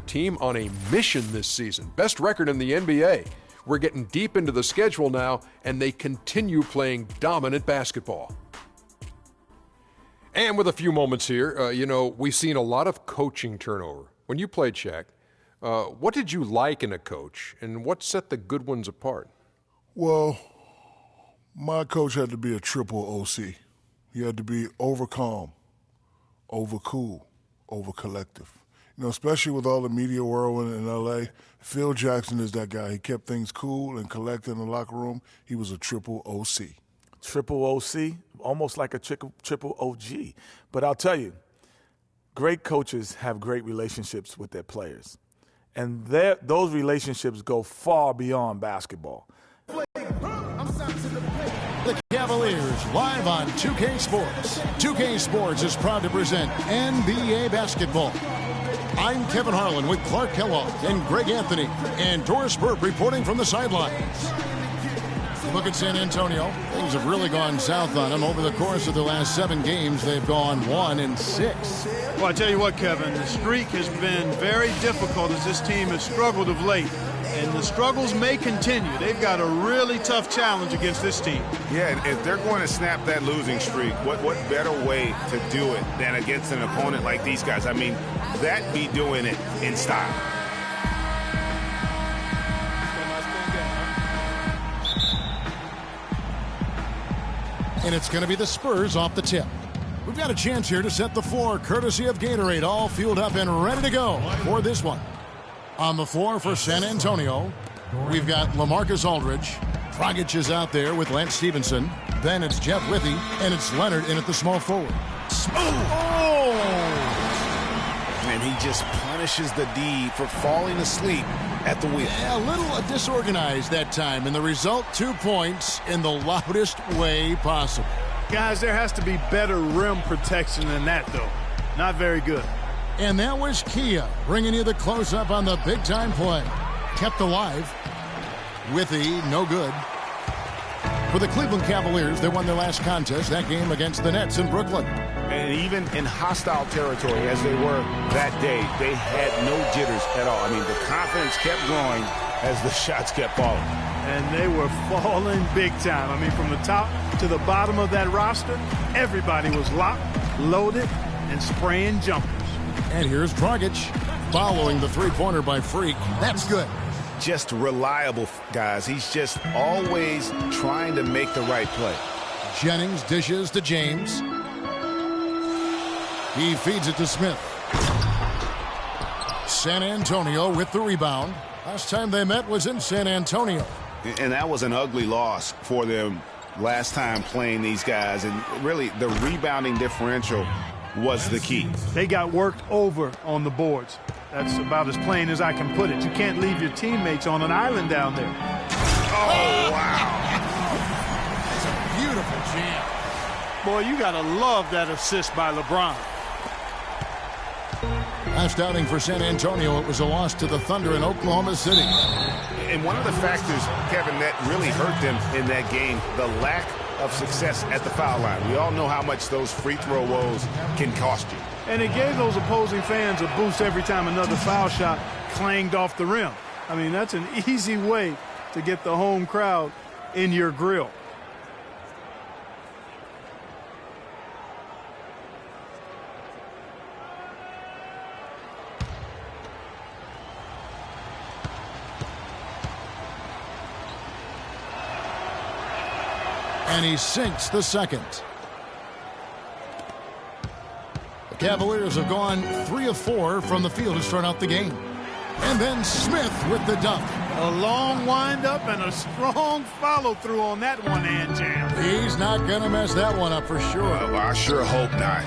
team on a mission this season. Best record in the NBA. We're getting deep into the schedule now, and they continue playing dominant basketball. And with a few moments here, we've seen a lot of coaching turnover. When you played, Shaq, what did you like in a coach, and what set the good ones apart? Well, my coach had to be a triple OC. He had to be over calm, over cool, over collective. Especially with all the media whirlwind in L.A., Phil Jackson is that guy. He kept things cool and collected in the locker room. He was a triple OC. Triple OC, almost like a triple OG. But I'll tell you, great coaches have great relationships with their players. And those relationships go far beyond basketball. The Cavaliers live on 2K Sports. 2K Sports is proud to present NBA basketball. I'm Kevin Harlan with Clark Kellogg and Greg Anthony and Doris Burke reporting from the sidelines. Look at San Antonio. Things have really gone south on them. Over the course of the last 7 games, they've gone 1-6. Well, I tell you what, Kevin, the streak has been very difficult as this team has struggled of late. And the struggles may continue. They've got a really tough challenge against this team. Yeah, and if they're going to snap that losing streak, what better way to do it than against an opponent like these guys? I mean, that be doing it in style. And it's going to be the Spurs off the tip. We've got a chance here to set the floor, courtesy of Gatorade, all fueled up and ready to go for this one. On the floor for San Antonio, we've got LaMarcus Aldridge. Dragic is out there with Lance Stevenson. Then it's Jeff Withey, and it's Leonard in at the small forward. Oh! And he just punishes the D for falling asleep at the wheel. A little disorganized that time, and the result, 2 points in the loudest way possible. Guys, there has to be better rim protection than that, though. Not very good. And that was Kia bringing you the close-up on the big-time play. Kept alive. Withey, no good. For the Cleveland Cavaliers, they won their last contest, that game against the Nets in Brooklyn. And even in hostile territory, as they were that day, they had no jitters at all. I mean, the confidence kept growing as the shots kept falling. And they were falling big time. I mean, from the top to the bottom of that roster, everybody was locked, loaded, and spraying jumpers. And here's Dragic following the three-pointer by Freak. That's good. Just reliable, guys. He's just always trying to make the right play. Jennings dishes to James. He feeds it to Smith. San Antonio with the rebound. Last time they met was in San Antonio. And that was an ugly loss for them last time playing these guys. And really, the rebounding differential was the key. They got worked over on the boards. That's about as plain as I can put it. You can't leave your teammates on an island down there. Oh, wow. That's a beautiful jam. Boy, you got to love that assist by LeBron. Last outing for San Antonio, it was a loss to the Thunder in Oklahoma City. And one of the factors, Kevin, that really hurt them in that game, the lack of success at the foul line. We all know how much those free throw woes can cost you. And it gave those opposing fans a boost every time another foul shot clanged off the rim. I mean, that's an easy way to get the home crowd in your grill. And he sinks the second. The Cavaliers have gone 3 of 4 from the field to start out the game. And then Smith with the dunk. A long windup and a strong follow-through on that one-hand jam. He's not going to mess that one up for sure. Well, I sure hope not.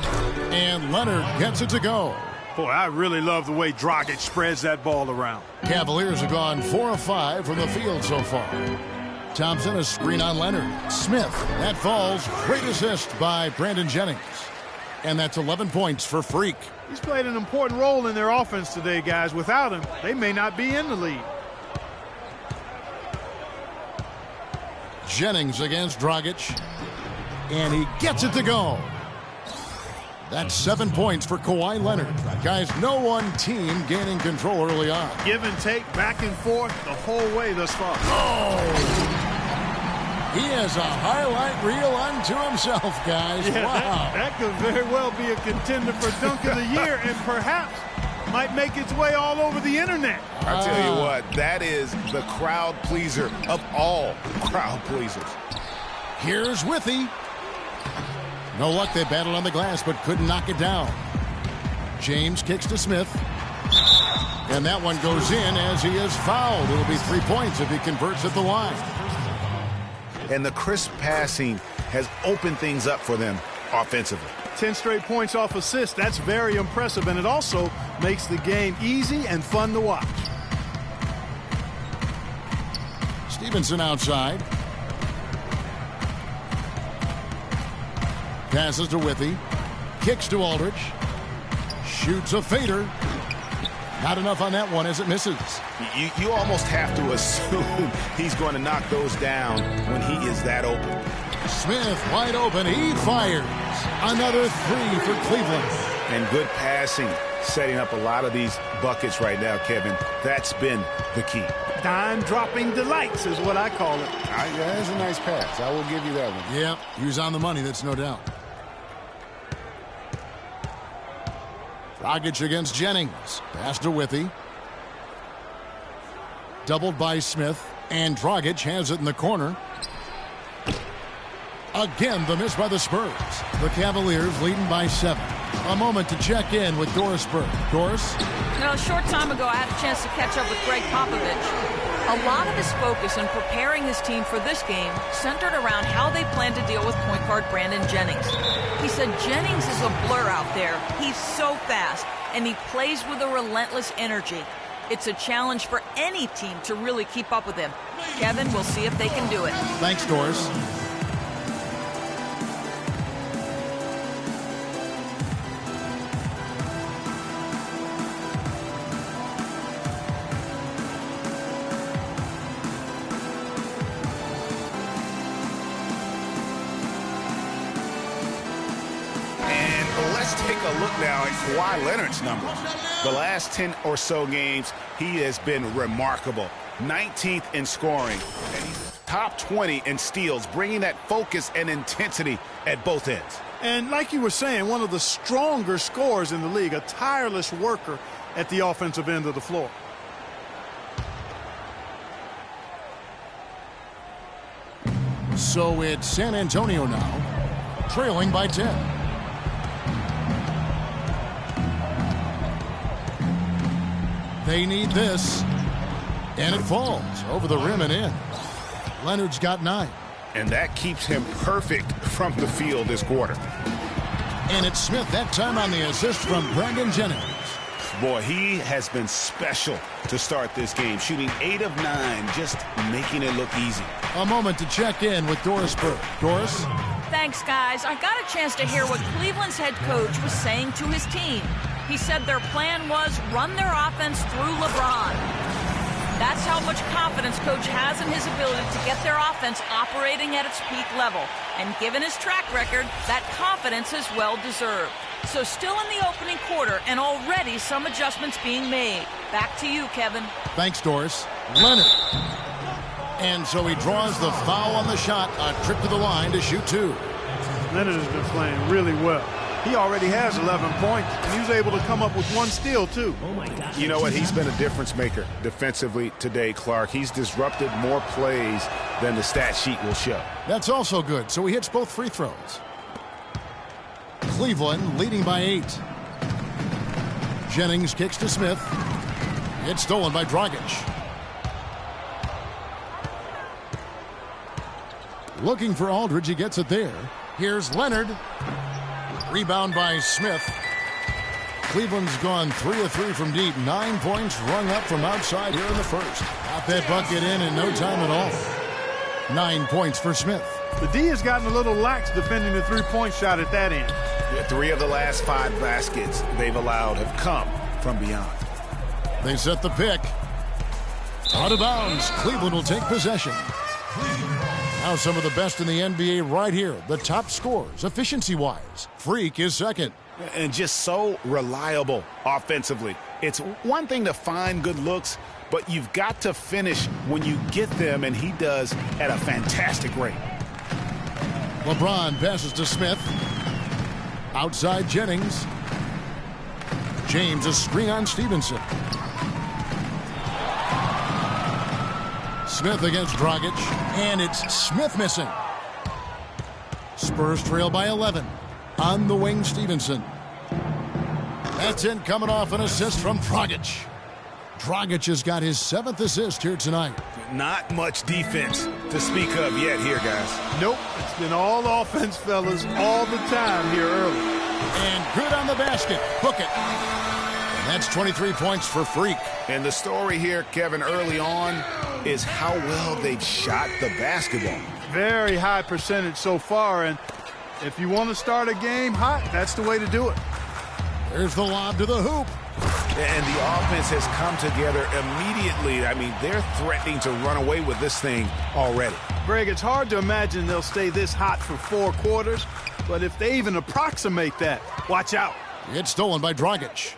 And Leonard gets it to go. Boy, I really love the way Dragic spreads that ball around. Cavaliers have gone 4 of 5 from the field so far. Thompson, a screen on Leonard. Smith, that falls. Great assist by Brandon Jennings. And that's 11 points for Freak. He's played an important role in their offense today, guys. Without him, they may not be in the lead. Jennings against Dragic. And he gets it to go. That's 7 points for Kawhi Leonard. Guys, no one team gaining control early on. Give and take, back and forth, the whole way thus far. Oh! He has a highlight reel unto himself, guys. Yeah, wow. that could very well be a contender for Dunk of the Year and perhaps might make its way all over the internet. I'll tell you what, that is the crowd pleaser of all crowd pleasers. Here's Withy. No luck, they battled on the glass, but couldn't knock it down. James kicks to Smith. And that one goes in as he is fouled. It'll be 3 points if he converts at the line. And the crisp passing has opened things up for them offensively. 10 straight points off assists. That's very impressive, and it also makes the game easy and fun to watch. Stevenson outside. Passes to Withy. Kicks to Aldridge. Shoots a fader. Not enough on that one as it misses. You almost have to assume he's going to knock those down when he is that open. Smith wide open. He fires. Another three for Cleveland. And good passing, setting up a lot of these buckets right now, Kevin. That's been the key. Dime-dropping delights is what I call it. That's a nice pass. I will give you that one. Yeah, he was on the money, that's no doubt. Dragic against Jennings. Pass to Withy. Doubled by Smith. And Dragic has it in the corner. Again, the miss by the Spurs. The Cavaliers leading by 7. A moment to check in with Doris Burke. Doris? A short time ago, I had a chance to catch up with Greg Popovich. A lot of his focus in preparing his team for this game centered around how they plan to deal with point guard Brandon Jennings. He said Jennings is a blur out there. He's so fast, and he plays with a relentless energy. It's a challenge for any team to really keep up with him. Kevin, we'll see if they can do it. Thanks, Doris. Take a look now at Kawhi Leonard's numbers. The last 10 or so games, he has been remarkable. 19th in scoring, and he's top 20 in steals, bringing that focus and intensity at both ends. And like you were saying, one of the stronger scorers in the league, a tireless worker at the offensive end of the floor. So it's San Antonio now, trailing by 10. They need this. And it falls over the rim and in. Leonard's got 9. And that keeps him perfect from the field this quarter. And it's Smith that time on the assist from Brandon Jennings. Boy, he has been special to start this game, shooting 8 of 9, just making it look easy. A moment to check in with Doris Burke. Doris? Thanks, guys. I got a chance to hear what Cleveland's head coach was saying to his team. He said their plan was run their offense through LeBron. That's how much confidence Coach has in his ability to get their offense operating at its peak level. And given his track record, that confidence is well-deserved. So still in the opening quarter, and already some adjustments being made. Back to you, Kevin. Thanks, Doris. Leonard. And so he draws the foul on the shot. A trip to the line to shoot 2. Leonard has been playing really well. He already has 11 points, and he was able to come up with 1 steal, too. Oh, my God. You know what? He's been a difference maker defensively today, Clark. He's disrupted more plays than the stat sheet will show. That's also good. So he hits both free throws. Cleveland leading by 8. Jennings kicks to Smith. It's stolen by Dragic. Looking for Aldridge. He gets it there. Here's Leonard. Rebound by Smith. Cleveland's gone 3 of 3 from deep. 9 points rung up from outside here in the first. Got that bucket in no time at all. 9 points for Smith. The D has gotten a little lax defending the three-point shot at that end. 3 of the last 5 baskets they've allowed have come from beyond. They set the pick. Out of bounds. Cleveland will take possession. Now some of the best in the NBA right here. The top scorers, efficiency-wise. Freak is second. and just so reliable offensively. It's one thing to find good looks, but you've got to finish when you get them, and he does at a fantastic rate. LeBron passes to Smith. Outside Jennings. James a screen on Stevenson. Smith against Dragic, and it's Smith missing. Spurs trail by 11. On the wing, Stevenson. That's in, coming off an assist from Dragic. Dragic has got his 7th assist here tonight. Not much defense to speak of yet here, guys. Nope, it's been all offense, fellas, all the time here early. And good on the basket. Book it. And that's 23 points for Freak. And the story here, Kevin, early on is how well they've shot the basketball. Very high percentage so far, and if you want to start a game hot, that's the way to do it. There's the lob to the hoop. And the offense has come together immediately. I mean, they're threatening to run away with this thing already. Greg, it's hard to imagine they'll stay this hot for 4 quarters, but if they even approximate that, watch out. It's stolen by Dragic.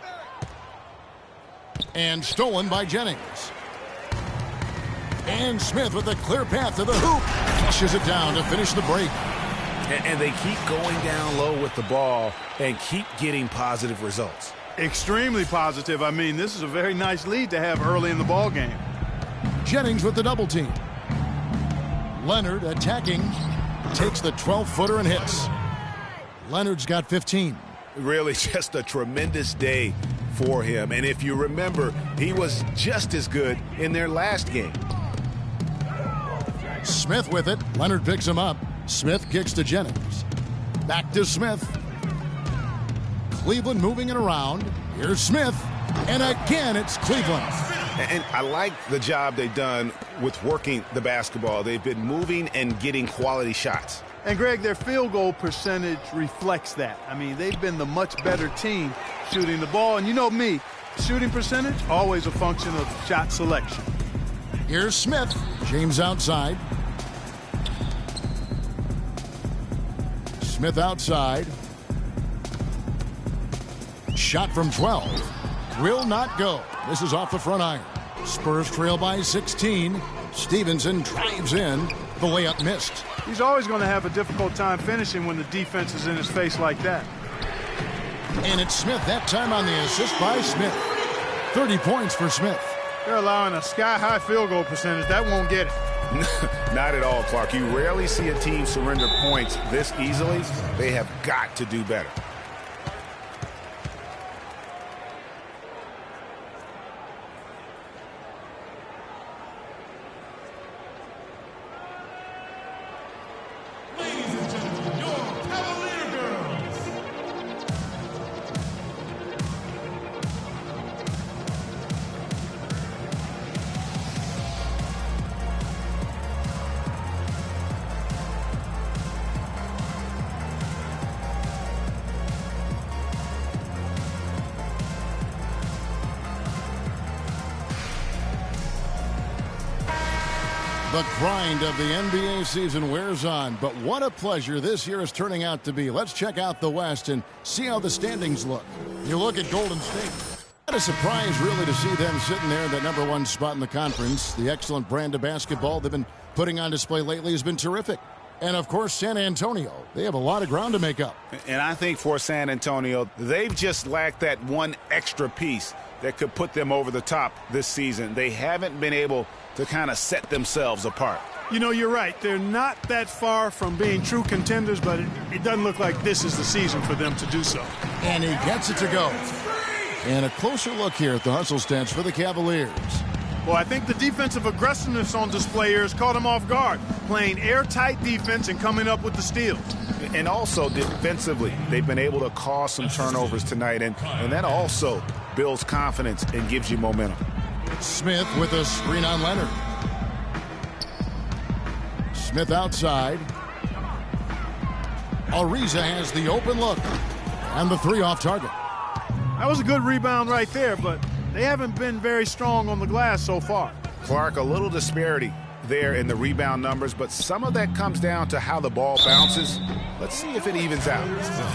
And stolen by Jennings. And Smith with a clear path to the hoop. Flushes it down to finish the break. And they keep going down low with the ball and keep getting positive results. Extremely positive. I mean, this is a very nice lead to have early in the ball game. Jennings with the double team. Leonard attacking. Takes the 12-footer and hits. Leonard's got 15. Really just a tremendous day for him. And if you remember, he was just as good in their last game. Smith with it. Leonard picks him up. Smith kicks to Jennings. Back to Smith. Cleveland moving it around. Here's Smith. And again, it's Cleveland. And I like the job they've done with working the basketball. They've been moving and getting quality shots. And, Greg, their field goal percentage reflects that. I mean, they've been the much better team shooting the ball. And you know me, shooting percentage, always a function of shot selection. Here's Smith. James outside. Smith outside. Shot from 12. Will not go. This is off the front iron. Spurs trail by 16. Stevenson drives in. The layup missed. He's always going to have a difficult time finishing when the defense is in his face like that. And it's Smith, that time on the assist by Smith. 30 points for Smith. They're allowing a sky-high field goal percentage. That won't get it. Not at all, Clark. You rarely see a team surrender points this easily. They have got to do better. The grind of the NBA season wears on, but what a pleasure this year is turning out to be. Let's check out the West and see how the standings look. You look at Golden State. What a surprise, really, to see them sitting there in that #1 spot in the conference. The excellent brand of basketball they've been putting on display lately has been terrific. And, of course, San Antonio. They have a lot of ground to make up. And I think for San Antonio, they've just lacked that one extra piece that could put them over the top this season. They haven't been able to kind of set themselves apart. You know, you're right. They're not that far from being true contenders, but it doesn't look like this is the season for them to do so. And he gets it to go. And a closer look here at the hustle stats for the Cavaliers. Well, I think the defensive aggressiveness on display here has caught them off guard, playing airtight defense and coming up with the steals. And also defensively, they've been able to cause some turnovers tonight, and that also builds confidence and gives you momentum. Smith with a screen on Leonard. Smith outside. Ariza has the open look. And the 3 off target. That was a good rebound right there, but they haven't been very strong on the glass so far. Clark, a little disparity there in the rebound numbers, but some of that comes down to how the ball bounces. Let's see if it evens out.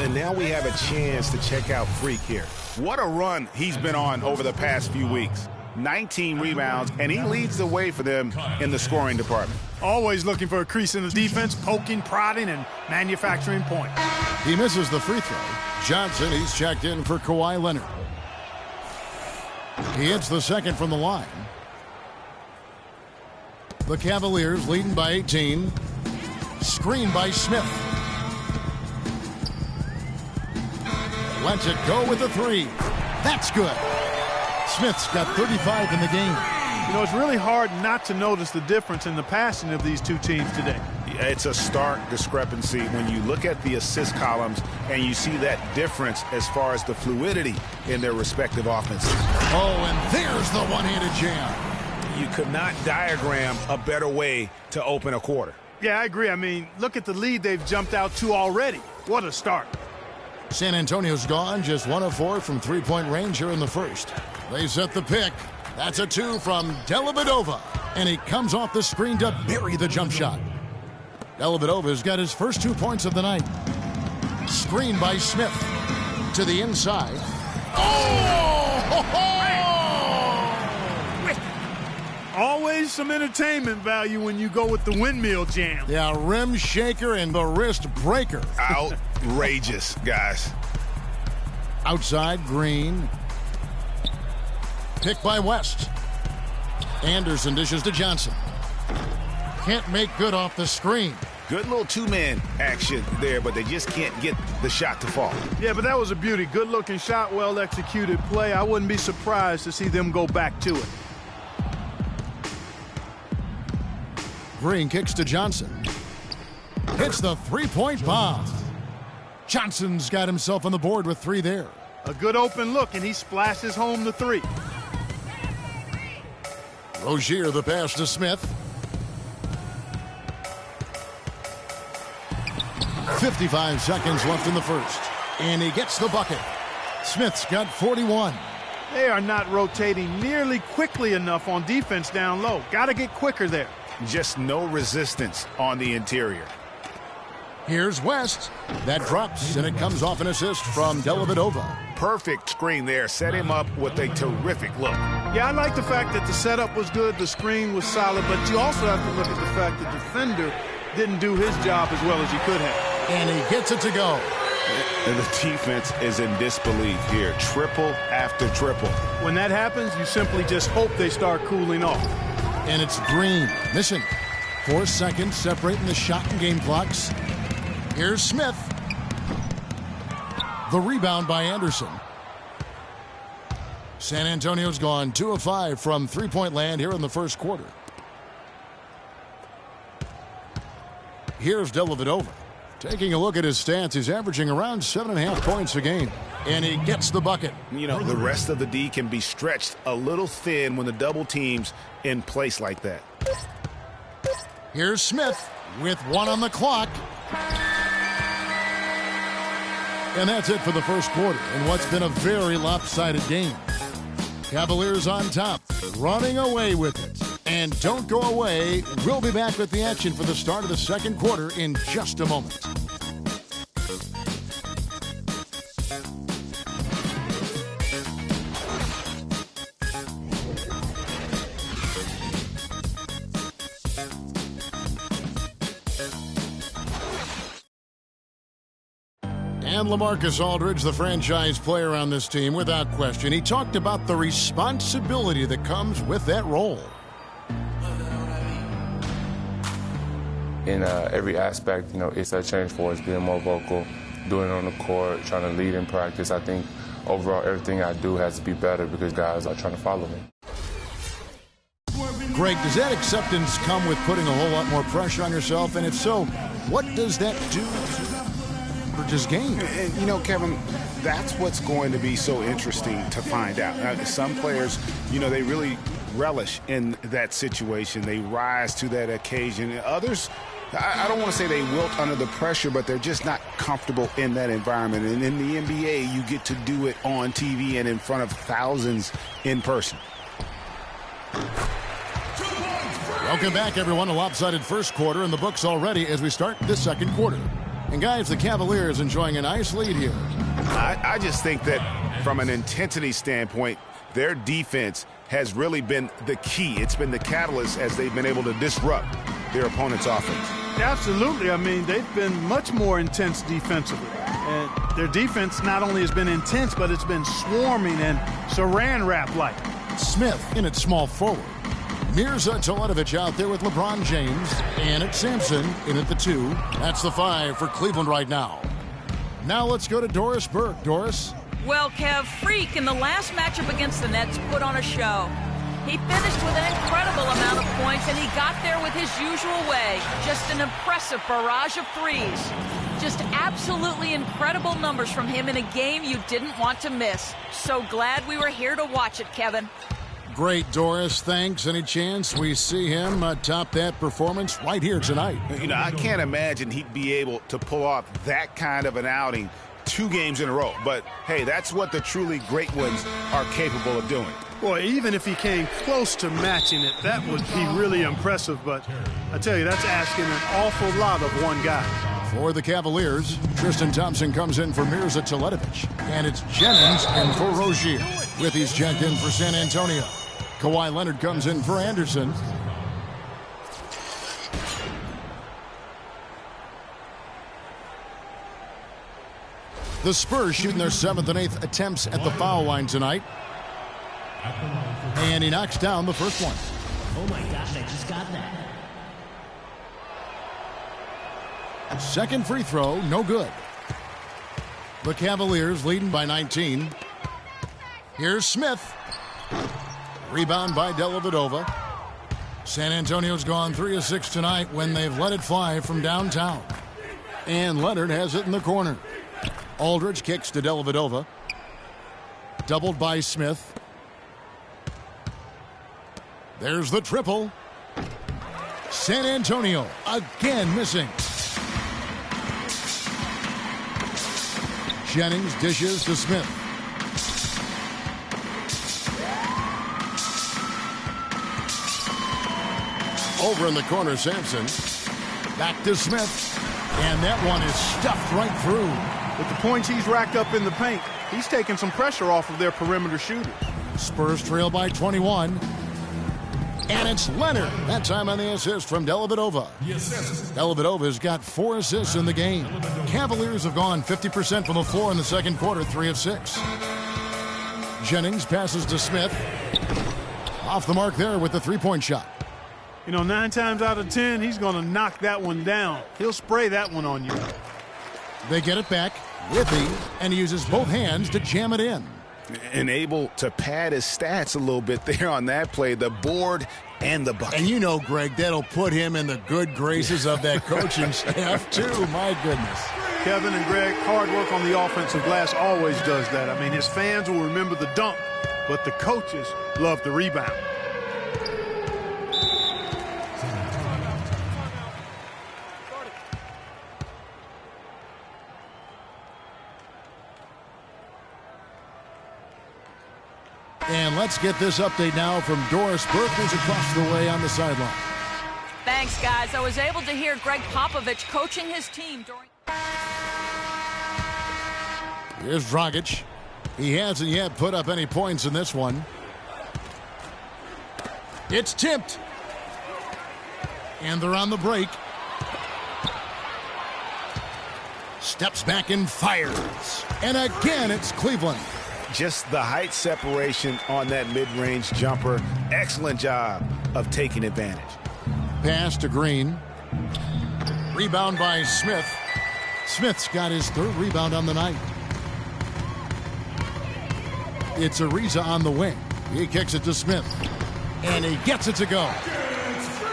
And now we have a chance to check out Freak here. What a run he's been on over the past few weeks. 19 rebounds, and he leads the way for them in the scoring department. Always looking for a crease in the defense, poking, prodding, and manufacturing points. He misses the free throw. Johnson, he's checked in for Kawhi Leonard. He hits the second from the line. The Cavaliers leading by 18. Screen by Smith. Lets it go with the three. That's good. Smith's got 35 in the game. You know, it's really hard not to notice the difference in the passing of these two teams today. It's a stark discrepancy when you look at the assist columns and you see that difference as far as the fluidity in their respective offenses. Oh, and there's the one-handed jam. You could not diagram a better way to open a quarter. Yeah, I agree. I mean, look at the lead they've jumped out to already. What a start. San Antonio's gone just 1 of 4 from three-point range here in the first. They set the pick. That's a 2 from Dellavedova. And he comes off the screen to bury the jump shot. Dellavedova's got his first 2 points of the night. Screen by Smith. To the inside. Oh! Ho, ho! Always some entertainment value when you go with the windmill jam. Yeah, rim shaker and the wrist breaker. Outrageous, guys. Outside, Green. Pick by West. Anderson dishes to Johnson. Can't make good off the screen. Good little two-man action there, but they just can't get the shot to fall. Yeah, but that was a beauty. Good-looking shot, well-executed play. I wouldn't be surprised to see them go back to it. Green kicks to Johnson. Hits the three-point bomb. Johnson's got himself on the board with 3 there. A good open look, and he splashes home the 3. Rozier the pass to Smith. 55 seconds left in the first. And he gets the bucket. Smith's got 41. They are not rotating nearly quickly enough on defense down low. Got to get quicker there. Just no resistance on the interior. Here's West. That drops, and it comes off an assist from Dellavedova. Perfect screen there. Set him up with a terrific look. Yeah, I like the fact that the setup was good, the screen was solid, but you also have to look at the fact the defender didn't do his job as well as he could have. And he gets it to go. And the defense is in disbelief here. Triple after triple. When that happens, you simply just hope they start cooling off. And it's Green missing. 4 seconds separating the shot and game clocks. Here's Smith. The rebound by Anderson. San Antonio's gone 2 of 5 from three-point land here in the first quarter. Here's Dellavedova. Taking a look at his stats, he's averaging around 7.5 points a game. And he gets the bucket. You know, the rest of the D can be stretched a little thin when the double team's in place like that. Here's Smith with 1 on the clock. And that's it for the first quarter in what's been a very lopsided game. Cavaliers on top, running away with it. And don't go away. We'll be back with the action for the start of the second quarter in just a moment. And LaMarcus Aldridge, the franchise player on this team, without question. He talked about the responsibility that comes with that role. In every aspect, you know, it's a change for us, being more vocal, doing it on the court, trying to lead in practice. I think overall everything I do has to be better because guys are trying to follow me. Greg, does that acceptance come with putting a whole lot more pressure on yourself? And if so, what does that do for his game? And, you know, Kevin, that's what's going to be so interesting to find out. Now, some players, you know, they really relish in that situation. They rise to that occasion. Others, I don't want to say they wilt under the pressure, but they're just not comfortable in that environment. And in the NBA, you get to do it on TV and in front of thousands in person. Welcome back, everyone. A lopsided first quarter in the books already as we start this second quarter. And, guys, the Cavaliers enjoying a nice lead here. I just think that from an intensity standpoint, their defense has really been the key. It's been the catalyst as they've been able to disrupt their opponent's offense. Absolutely. I mean, they've been much more intense defensively. And their defense not only has been intense, but it's been swarming and saran wrap-like. Smith in at small forward. Mirza Teletovic out there with LeBron James. And it's Sampson in at the 2. That's the 5 for Cleveland right now. Now let's go to Doris Burke. Doris? Well, Kev, Freak in the last matchup against the Nets put on a show. He finished with an incredible amount of points, and he got there with his usual way. Just an impressive barrage of threes. Just absolutely incredible numbers from him in a game you didn't want to miss. So glad we were here to watch it, Kevin. Great, Doris. Thanks. Any chance we see him top that performance right here tonight? You know, I can't imagine he'd be able to pull off that kind of an outing 2 games in a row. But, hey, that's what the truly great ones are capable of doing. Boy, even if he came close to matching it, that would be really impressive. But I tell you, that's asking an awful lot of one guy. For the Cavaliers, Tristan Thompson comes in for Mirza Teletovic. And it's Jennings in for Rozier. Withey's checked in for San Antonio. Kawhi Leonard comes in for Anderson. The Spurs shooting their 7th and 8th attempts at the foul line tonight. And he knocks down the first one. Oh my gosh, I just got that. Second free throw, no good. The Cavaliers leading by 19. Here's Smith. Rebound by Dellavedova. San Antonio's gone 3 of 6 tonight when they've let it fly from downtown. And Leonard has it in the corner. Aldridge kicks to Dellavedova. Doubled by Smith. There's the triple. San Antonio again missing. Jennings dishes to Smith. Over in the corner, Sampson. Back to Smith. And that one is stuffed right through. With the points he's racked up in the paint, he's taking some pressure off of their perimeter shooters. Spurs trail by 21. And it's Leonard. That time on the assist from Dellavedova. Dellavedova's got 4 assists in the game. Cavaliers have gone 50% from the floor in the second quarter, 3 of 6. Jennings passes to Smith. Off the mark there with the three-point shot. You know, 9 times out of 10, he's going to knock that one down. He'll spray that one on you. They get it back. Withey, and he uses both hands to jam it in. And able to pad his stats a little bit there on that play, the board and the bucket. And you know, Greg, that'll put him in the good graces of that coaching staff, too. My goodness. Kevin and Greg, hard work on the offensive glass always does that. I mean, his fans will remember the dunk, but the coaches love the rebound. And let's get this update now from Doris Burke, who's across the way on the sideline. Thanks, guys. I was able to hear Greg Popovich coaching his team during... Here's Dragic. He hasn't yet put up any points in this one. It's tipped. And they're on the break. Steps back and fires. And again, it's Cleveland. Just the height separation on that mid-range jumper. Excellent job of taking advantage. Pass to Green. Rebound by Smith. Smith's got his 3rd rebound on the night. It's Ariza on the wing. He kicks it to Smith. And he gets it to go.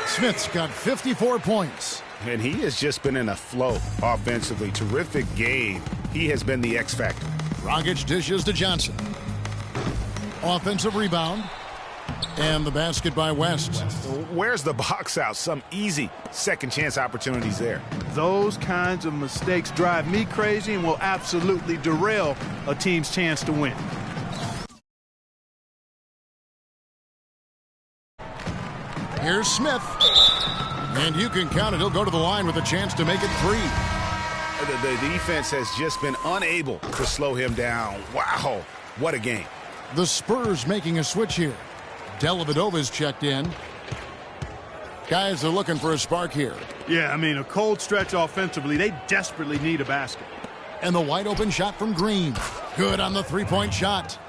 Smith's got 54 points. And he has just been in a flow offensively. Terrific game. He has been the X factor. Dragic dishes to Johnson. Offensive rebound. And the basket by West. Where's the box out? Some easy second chance opportunities there. Those kinds of mistakes drive me crazy and will absolutely derail a team's chance to win. Here's Smith. And you can count it. He'll go to the line with a chance to make it 3. The defense has just been unable to slow him down. Wow, what a game. The Spurs making a switch here. Dellavedova's checked in. Guys are looking for a spark here. Yeah, I mean, a cold stretch offensively. They desperately need a basket. And the wide open shot from Green. Good on the three-point shot.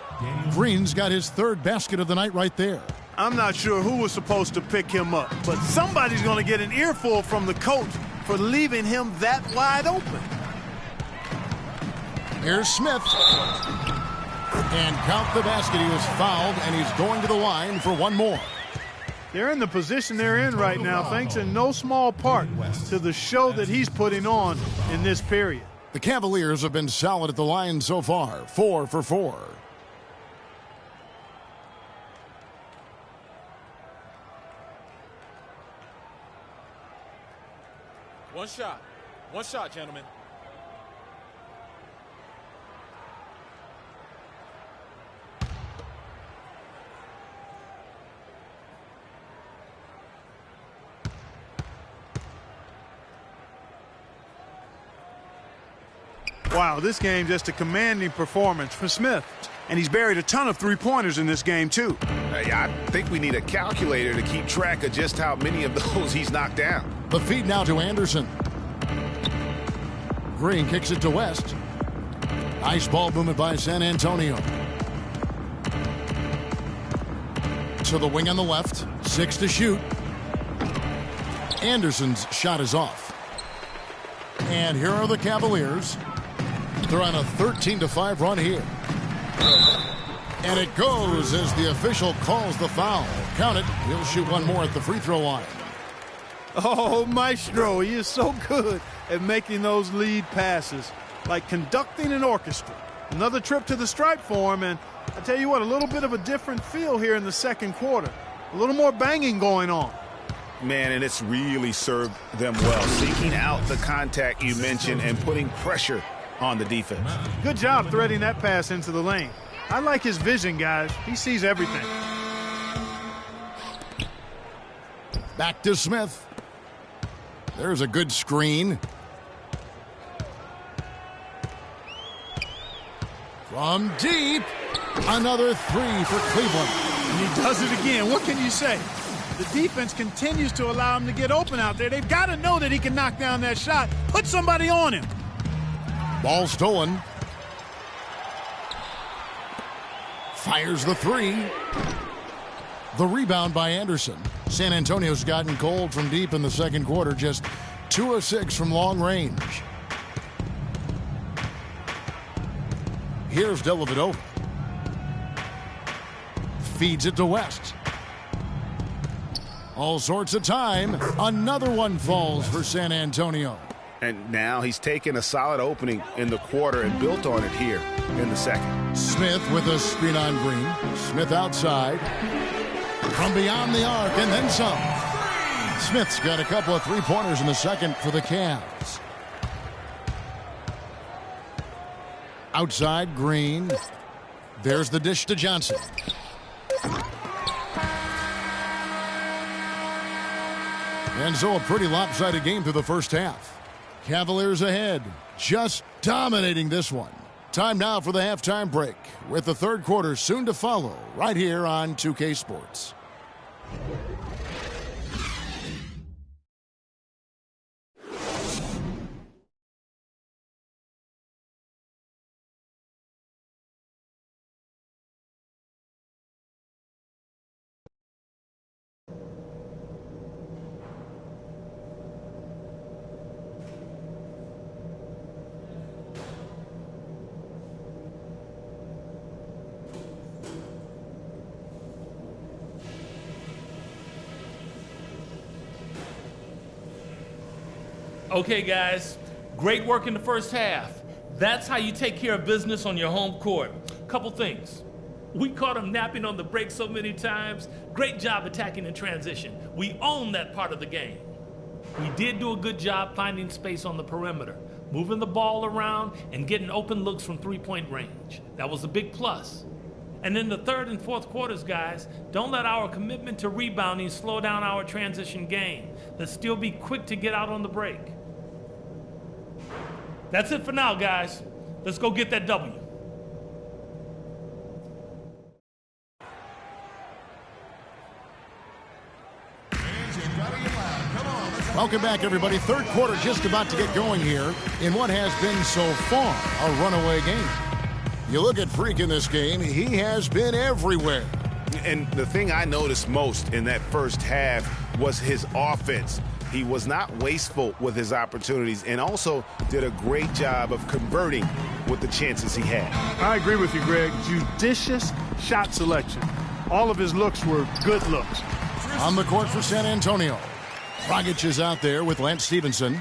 Green's got his 3rd basket of the night right there. I'm not sure who was supposed to pick him up, but somebody's going to get an earful from the coach for leaving him that wide open. Here's Smith. And count the basket. He was fouled, and he's going to the line for one more. They're in the position they're in right now, thanks in no small part to the show that he's putting on in this period. The Cavaliers have been solid at the line so far, 4 for 4. One shot, gentlemen. Wow, this game just a commanding performance for Smith. And he's buried a ton of three-pointers in this game, too. I think we need a calculator to keep track of just how many of those he's knocked down. The feed now to Anderson. Green kicks it to West. Nice ball movement by San Antonio. To the wing on the left. 6 to shoot. Anderson's shot is off. And here are the Cavaliers. They're on a 13-5 run here. And it goes as the official calls the foul. Count it. He'll shoot one more at the free throw line. Oh, Maestro, he is so good at making those lead passes, like conducting an orchestra. Another trip to the stripe for him, and I tell you what, a little bit of a different feel here in the second quarter. A little more banging going on. Man, and it's really served them well, seeking out the contact you mentioned and putting pressure on the defense. Good job threading that pass into the lane. I like his vision, guys. He sees everything. Back to Smith. There's a good screen. From deep, another 3 for Cleveland. And he does it again. What can you say? The defense continues to allow him to get open out there. They've got to know that he can knock down that shot. Put somebody on him. Ball stolen. Fires the 3. The rebound by Anderson. San Antonio's gotten cold from deep in the second quarter, just 2 of 6 from long range. Here's Dellavedova. Feeds it to West. All sorts of time. Another one falls for San Antonio. And now he's taken a solid opening in the quarter and built on it here in the second. Smith with a screen on Green. Smith outside. From beyond the arc and then some. Smith's got a couple of three-pointers in the second for the Cavs. Outside, Green. There's the dish to Johnson. And so a pretty lopsided game through the first half. Cavaliers ahead, just dominating this one. Time now for the halftime break, with the third quarter soon to follow, right here on 2K Sports. Okay, guys, great work in the first half. That's how you take care of business on your home court. Couple things. We caught him napping on the break so many times. Great job attacking in transition. We own that part of the game. We did do a good job finding space on the perimeter, moving the ball around and getting open looks from three-point range. That was a big plus. And in the third and fourth quarters, guys, don't let our commitment to rebounding slow down our transition game. Let's still be quick to get out on the break. That's it for now, guys. Let's go get that W. Welcome back, everybody. Third quarter just about to get going here in what has been so far a runaway game. You look at Freak in this game, he has been everywhere. And the thing I noticed most in that first half was his offense. He was not wasteful with his opportunities and also did a great job of converting with the chances he had. I agree with you, Greg. Judicious shot selection. All of his looks were good looks. On the court for San Antonio, Dragic is out there with Lance Stevenson.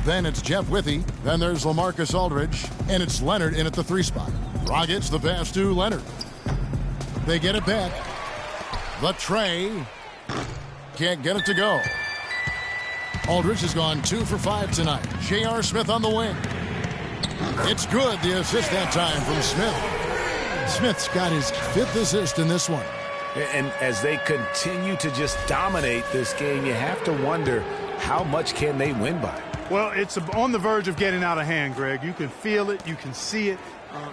Then it's Jeff Withey. Then there's LaMarcus Aldridge. And it's Leonard in at the 3 spot. Dragic the pass to Leonard. They get it back. The tray. Can't get it to go. Aldridge has gone 2 for 5 tonight. J.R. Smith on the wing. It's good. The assist that time from Smith. Smith's got his 5th assist in this one. And as they continue to just dominate this game, you have to wonder how much can they win by? Well, it's on the verge of getting out of hand, Greg. You can feel it. You can see it.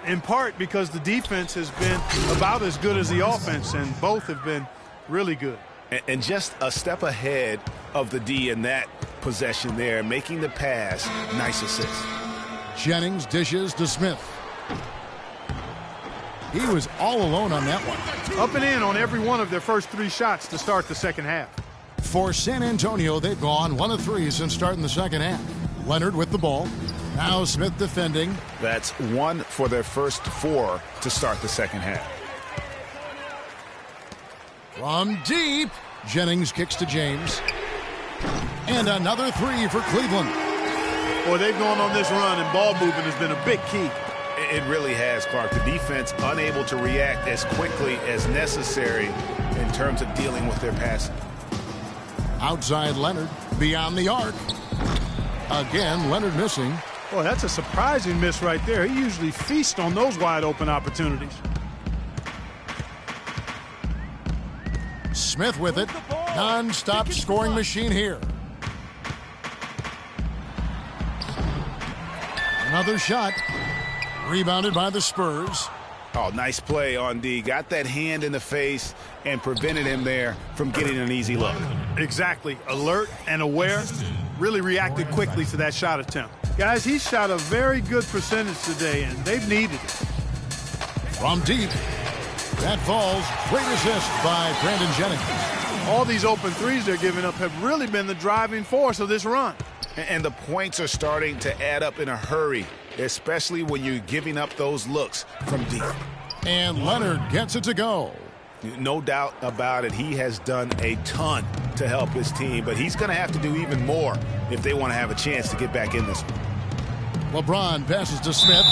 In part because the defense has been about as good as the offense, and both have been really good. And just a step ahead of the D in that possession there, making the pass. Nice assist. Jennings dishes to Smith. He was all alone on that one. Up and in on every one of their first 3 shots to start the second half. For San Antonio, they've gone 1 of 3 since starting the second half. Leonard with the ball. Now Smith defending. That's 1 for their first 4 to start the second half. From deep, Jennings kicks to James. And another 3 for Cleveland. Boy, they've gone on this run, and ball movement has been a big key. It really has, Clark. The defense unable to react as quickly as necessary in terms of dealing with their passing. Outside Leonard, beyond the arc. Again, Leonard missing. Boy, that's a surprising miss right there. He usually feasts on those wide open opportunities. Smith with it. Non-stop scoring machine here. Another shot. Rebounded by the Spurs. Oh, nice play on D. Got that hand in the face and prevented him there from getting an easy look. Exactly. Alert and aware. Really reacted quickly to that shot attempt. Guys, he shot a very good percentage today, and they've needed it. From deep. That falls. Great assist by Brandon Jennings. All these open threes they're giving up have really been the driving force of this run. And the points are starting to add up in a hurry, especially when you're giving up those looks from deep. And Leonard gets it to go. No doubt about it. He has done a ton to help his team, but he's going to have to do even more if they want to have a chance to get back in this one. LeBron passes to Smith.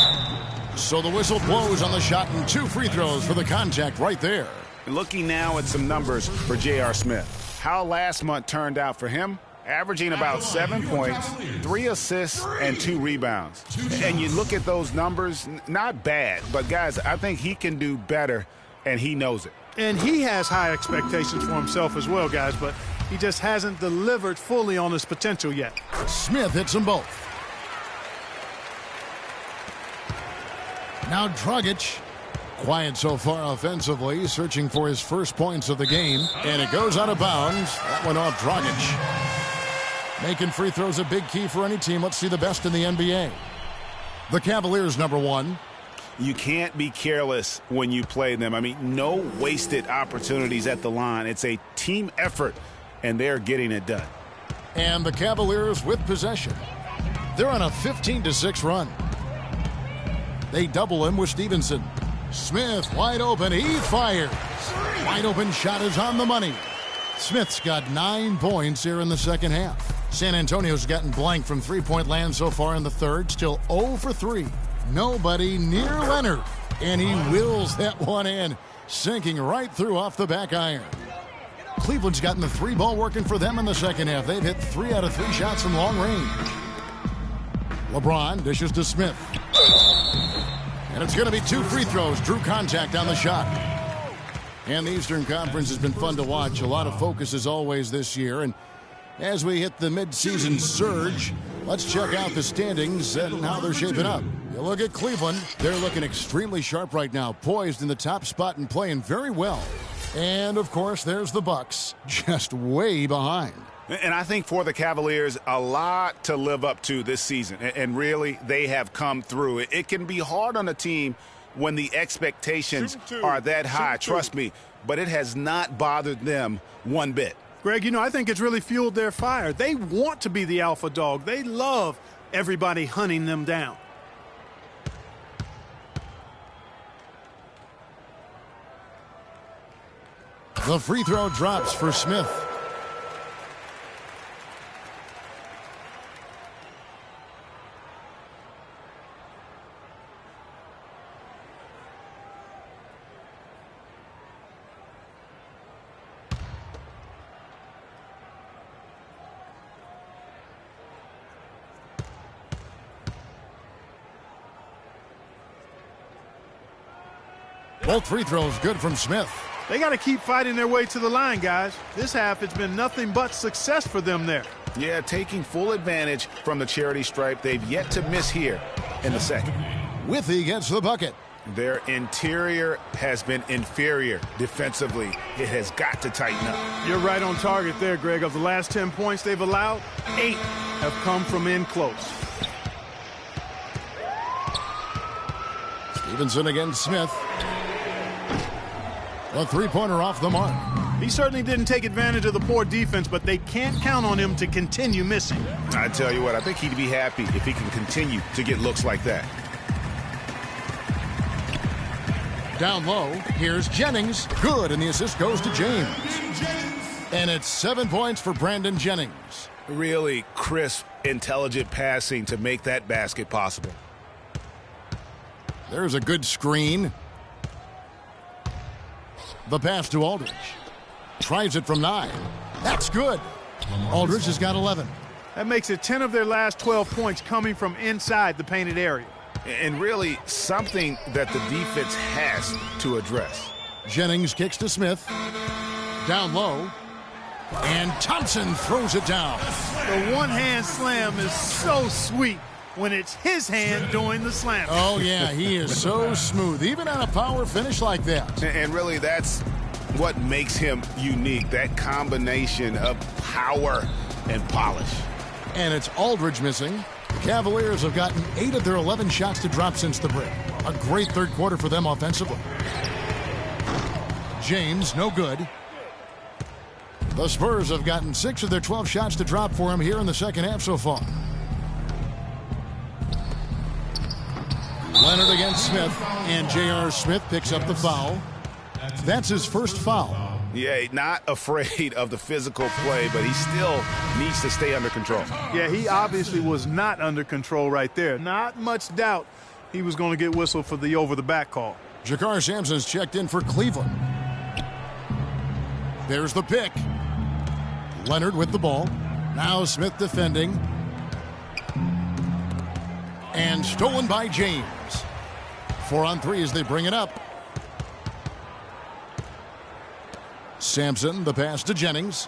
So the whistle blows on the shot and 2 free throws for the contact right there. Looking now at some numbers for J.R. Smith. How last month turned out for him? Averaging about 7 points, 3 assists, and 2 rebounds. And you look at those numbers, not bad. But, guys, I think he can do better, and he knows it. And he has high expectations for himself as well, guys, but he just hasn't delivered fully on his potential yet. Smith hits them both. Now Dragic. Quiet so far offensively, searching for his first points of the game. And it goes out of bounds. That went off Dragic. Making free throws a big key for any team. Let's see the best in the NBA. The Cavaliers, number 1. You can't be careless when you play them. I mean, no wasted opportunities at the line. It's a team effort, and they're getting it done. And the Cavaliers with possession. They're on a 15-6 run. They double him with Stevenson. Smith wide open. He fires. Wide open shot is on the money. Smith's got 9 points here in the second half. San Antonio's gotten blank from three-point land so far in the third. Still 0 for 3. Nobody near Leonard. And he wills that one in, sinking right through off the back iron. Cleveland's gotten the 3-ball working for them in the second half. They've hit 3 out of 3 shots from long range. LeBron dishes to Smith. And it's going to be 2 free throws. Drew contact on the shot. And the Eastern Conference has been fun to watch. A lot of focus as always this year. And as we hit the midseason surge, let's check out the standings and how they're shaping up. You look at Cleveland. They're looking extremely sharp right now, poised in the top spot and playing very well. And, of course, there's the Bucks, just way behind. And I think for the Cavaliers, a lot to live up to this season. And really, they have come through. It can be hard on a team when the expectations are that high, trust me. But it has not bothered them one bit. Greg, you know, I think it's really fueled their fire. They want to be the alpha dog. They love everybody hunting them down. The free throw drops for Smith. Both free throws good from Smith. They got to keep fighting their way to the line, guys. This half, it's been nothing but success for them there. Yeah, taking full advantage from the charity stripe. They've yet to miss here in the second. Withy gets the bucket. Their interior has been inferior defensively. It has got to tighten up. You're right on target there, Greg. Of the last 10 points they've allowed, 8 have come from in close. Stevenson against Smith. A three-pointer off the mark. He certainly didn't take advantage of the poor defense, but they can't count on him to continue missing. I tell you what, I think he'd be happy if he can continue to get looks like that. Down low, here's Jennings. Good, and the assist goes to James. And it's 7 points for Brandon Jennings. Really crisp, intelligent passing to make that basket possible. There's a good screen. The pass to Aldridge. Tries it from 9. That's good. Aldridge has got 11. That makes it 10 of their last 12 points coming from inside the painted area. And really something that the defense has to address. Jennings kicks to Smith. Down low. And Thompson throws it down. The one-hand slam is so sweet when it's his hand doing the slam. Oh, yeah, he is so smooth, even on a power finish like that. And really, that's what makes him unique, that combination of power and polish. And it's Aldridge missing. The Cavaliers have gotten 8 of their 11 shots to drop since the break. A great third quarter for them offensively. James, no good. The Spurs have gotten 6 of their 12 shots to drop for him here in the second half so far. Leonard against Smith, and J.R. Smith picks up the foul. That's his first foul. Yeah, not afraid of the physical play, but he still needs to stay under control. Yeah, he obviously was not under control right there. Not much doubt he was going to get whistled for the over-the-back call. Jakar Sampson's checked in for Cleveland. There's the pick. Leonard with the ball. Now Smith defending. And stolen by James. 4 on 3 as they bring it up. Sampson, the pass to Jennings.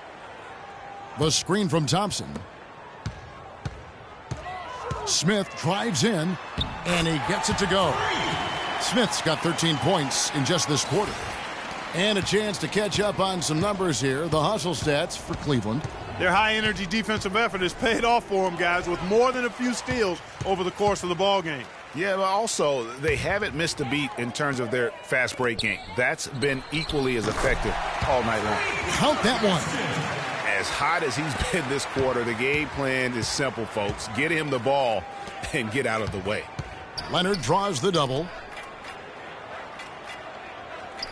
The screen from Thompson. Smith drives in, and he gets it to go. Smith's got 13 points in just this quarter. And a chance to catch up on some numbers here. The hustle stats for Cleveland. Their high-energy defensive effort has paid off for them, guys, with more than a few steals over the course of the ball game. Yeah, but also they haven't missed a beat in terms of their fast break game. That's been equally as effective all night long. Count that one. As hot as he's been this quarter, the game plan is simple, folks. Get him the ball and get out of the way. Leonard draws the double.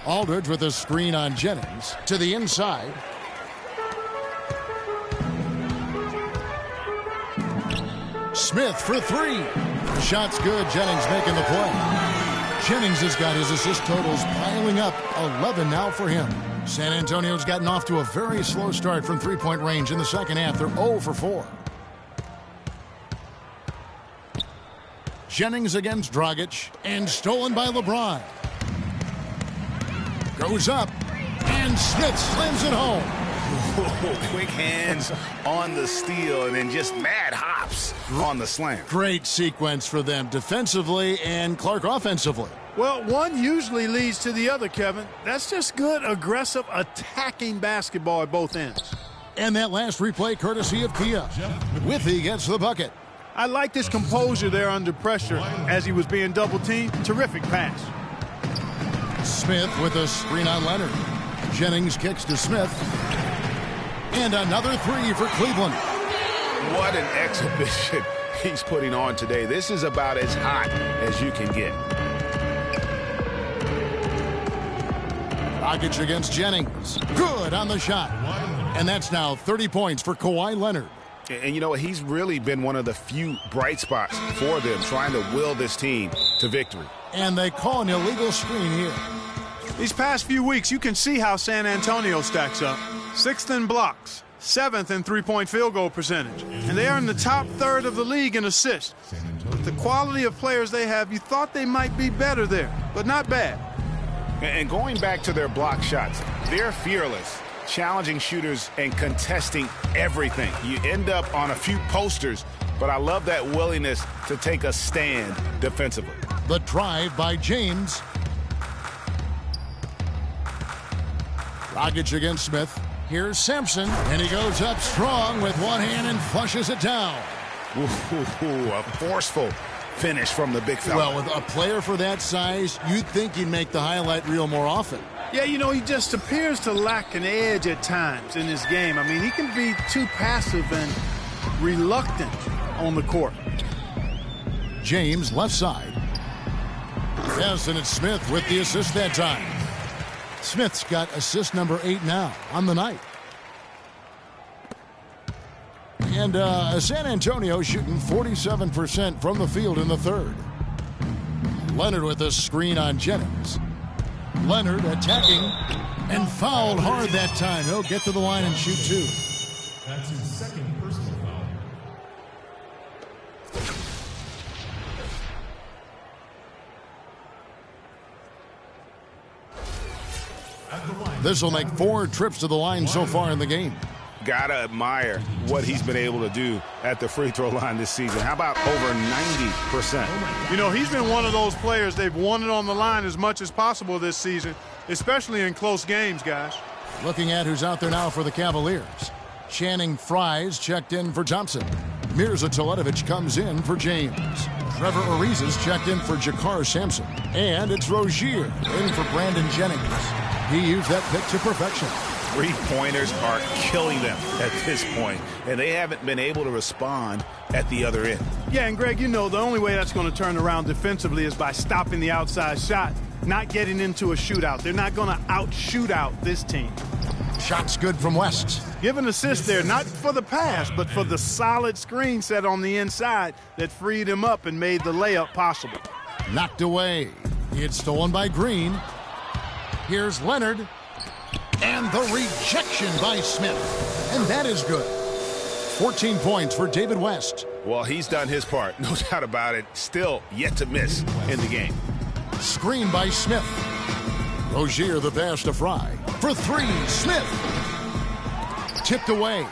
Aldridge with a screen on Jennings to the inside. Smith for 3. The shot's good. Jennings making the play. Jennings has got his assist totals piling up. 11 now for him. San Antonio's gotten off to a very slow start from three-point range in the second half. They're 0 for 4. Jennings against Dragic, and stolen by LeBron. Goes up, And Smith slams it home. Quick hands on the steal and then just mad hops on the slam. Great sequence for them defensively and Clark offensively. Well, one usually leads to the other, Kevin. That's just good, aggressive, attacking basketball at both ends. And that last replay courtesy of Kia. Withy gets the bucket. I liked his composure there under pressure as he was being double-teamed. Terrific pass. Smith with a screen on Leonard. Jennings kicks to Smith. And another three for Cleveland. What an exhibition he's putting on today. This is about as hot as you can get. Rockets against Jennings. Good on the shot. And that's now 30 points for Kawhi Leonard. And you know, he's really been one of the few bright spots for them, trying to will this team to victory. And they call an illegal screen here. These past few weeks, you can see how San Antonio stacks up. 6th in blocks, 7th in three-point field goal percentage. And they are in the top third of the league in assists. With the quality of players they have, you thought they might be better there, but not bad. And going back to their block shots, they're fearless, challenging shooters and contesting everything. You end up on a few posters, but I love that willingness to take a stand defensively. The drive by James. Rockets against Smith. Here's Sampson, and he goes up strong with one hand and flushes it down. Ooh, a forceful finish from the big fella. Well, with a player for that size, you'd think he'd make the highlight reel more often. Yeah, you know, he just appears to lack an edge at times in his game. I mean, he can be too passive and reluctant on the court. James, left side. Yes, and it's Smith with the assist that time. Smith's got assist number 8 now on the night. And San Antonio shooting 47% from the field in the third. Leonard with a screen on Jennings. Leonard attacking and fouled hard that time. He'll get to the line and shoot 2. That's his second personal foul. This will make 4 trips to the line so far in the game. Gotta admire what he's been able to do at the free throw line this season. How about over 90%? You know, he's been one of those players they've wanted on the line as much as possible this season, especially in close games, guys. Looking at who's out there now for the Cavaliers. Channing Frye's checked in for Thompson. Mirza Teletovic comes in for James. Trevor Ariza's checked in for Jakar Sampson. And it's Rozier in for Brandon Jennings. He used that pick to perfection. Three-pointers are killing them at this point, and they haven't been able to respond at the other end. Yeah, and Greg, you know, the only way that's going to turn around defensively is by stopping the outside shot, not getting into a shootout. They're not going to out-shoot out this team. Shots good from West. Give an assist there, not for the pass, but for the solid screen set on the inside that freed him up and made the layup possible. Knocked away. It's stolen by Green. Here's Leonard. And the rejection by Smith. And that is good. 14 points for David West. Well, he's done his part, no doubt about it. Still yet to miss in the game. Screen by Smith. Rozier the pass to Fry. For 3, Smith. Tipped away.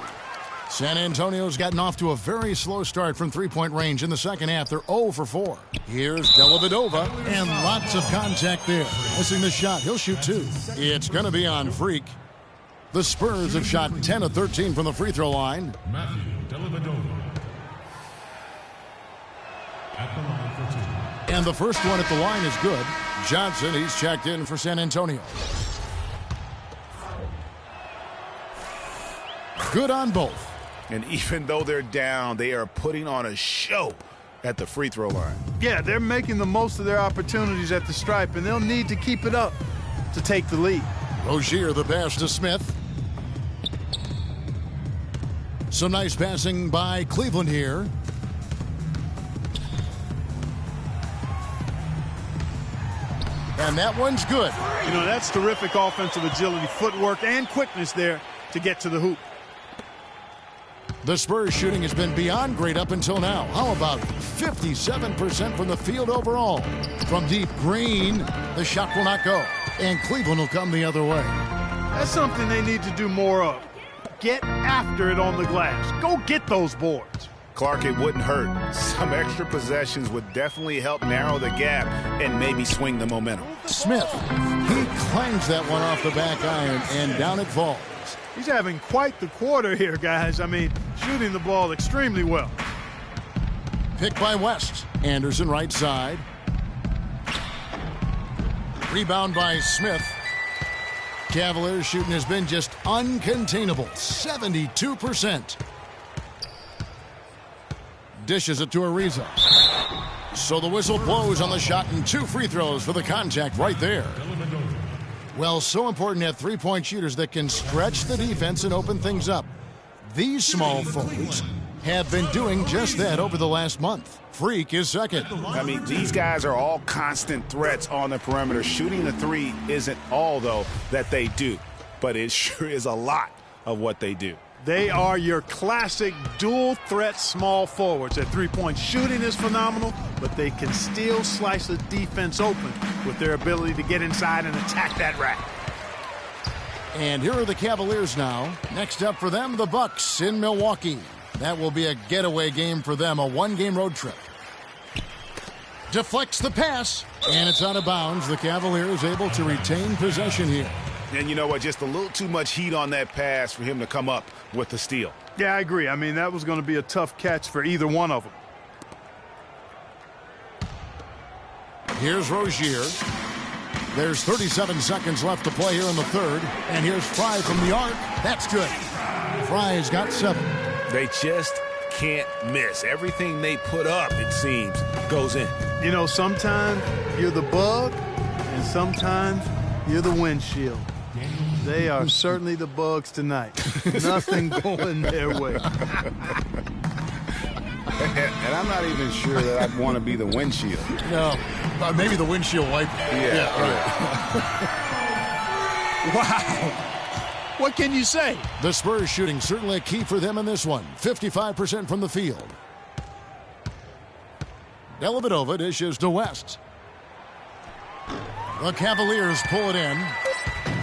San Antonio's gotten off to a very slow start from three-point range in the second half. They're 0 for 4. Here's Dellavedova, and lots of contact there. Missing the shot. He'll shoot 2. It's going to be on Freak. The Spurs have shot 10 of 13 from the free throw line. Matthew Dellavedova at the line for 2. And the first one at the line is good. Johnson, he's checked in for San Antonio. Good on both. And even though they're down, they are putting on a show at the free throw line. Yeah, they're making the most of their opportunities at the stripe, and they'll need to keep it up to take the lead. Rozier the pass to Smith. Some nice passing by Cleveland here. And that one's good. You know, that's terrific offensive agility, footwork, and quickness there to get to the hoop. The Spurs shooting has been beyond great up until now. How about 57% from the field overall? From deep, Green, the shot will not go. And Cleveland will come the other way. That's something they need to do more of. Get after it on the glass. Go get those boards. Clark, it wouldn't hurt. Some extra possessions would definitely help narrow the gap and maybe swing the momentum. Smith, he clangs that one off the back iron, and down it falls. He's having quite the quarter here, guys. I mean, shooting the ball extremely well. Pick by West. Anderson right side. Rebound by Smith. Cavaliers shooting has been just uncontainable. 72%. Dishes it to Ariza. So the whistle blows on the shot and 2 free throws for the contact right there. Well, so important to have three-point shooters that can stretch the defense and open things up. These small forwards have been doing just that over the last month. Freak is second. I mean, these guys are all constant threats on the perimeter. Shooting the three isn't all, though, that they do. But it sure is a lot of what they do. They are your classic dual-threat small forwards. Their three-point shooting is phenomenal, but they can still slice the defense open with their ability to get inside and attack that rack. And here are the Cavaliers now. Next up for them, the Bucks in Milwaukee. That will be a getaway game for them, a one-game road trip. Deflects the pass, and it's out of bounds. The Cavaliers able to retain possession here. And you know what? Just a little too much heat on that pass for him to come up with the steal. Yeah, I agree. I mean, that was going to be a tough catch for either one of them. Here's Rozier. There's 37 seconds left to play here in the third. And here's Fry from the arc. That's good. Fry's got 7. They just can't miss. Everything they put up, it seems, goes in. You know, sometimes you're the bug, and sometimes you're the windshield. They are certainly the bugs tonight. Nothing going their way. And I'm not even sure that I'd want to be the windshield. No, maybe the windshield wiper. Yeah. Wow. What can you say? The Spurs shooting certainly a key for them in this one. 55% from the field. Dellavedova dishes to West. The Cavaliers pull it in.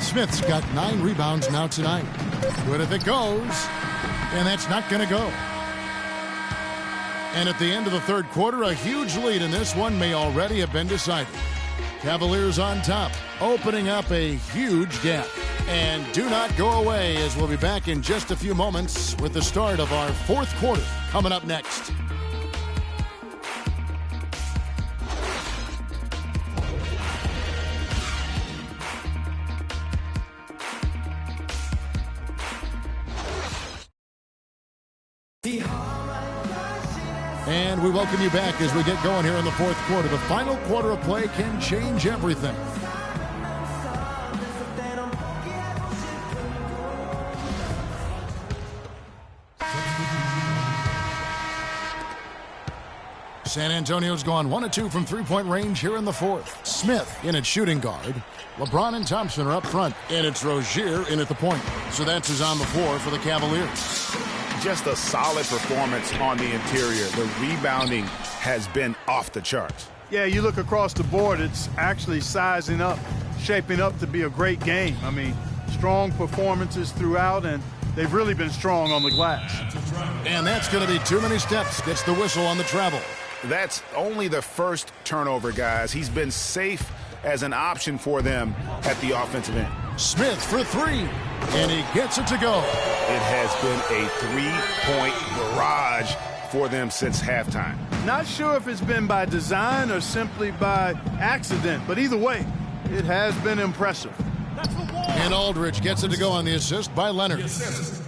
Smith's got 9 rebounds now tonight. Good if it goes. And that's not going to go. And at the end of the third quarter, a huge lead in this one may already have been decided. Cavaliers on top, opening up a huge gap. And do not go away, as we'll be back in just a few moments with the start of our fourth quarter coming up next. And we welcome you back as we get going here in the fourth quarter. The final quarter of play can change everything. San Antonio's gone 1 of 2 from three-point range here in the fourth. Smith in at shooting guard. LeBron and Thompson are up front, and it's Rozier in at the point. So that's his on the floor for the Cavaliers. Just a solid performance on the interior. The rebounding has been off the charts. Yeah, you look across the board, it's actually sizing up, shaping up to be a great game. I mean, strong performances throughout, and they've really been strong on the glass. And that's going to be too many steps. Gets the whistle on the travel. That's only the first turnover, guys. He's been safe as an option for them at the offensive end. Smith for 3, and he gets it to go. It has been a three-point barrage for them since halftime. Not sure if it's been by design or simply by accident, but either way, it has been impressive. And Aldridge gets it to go on the assist by Leonard.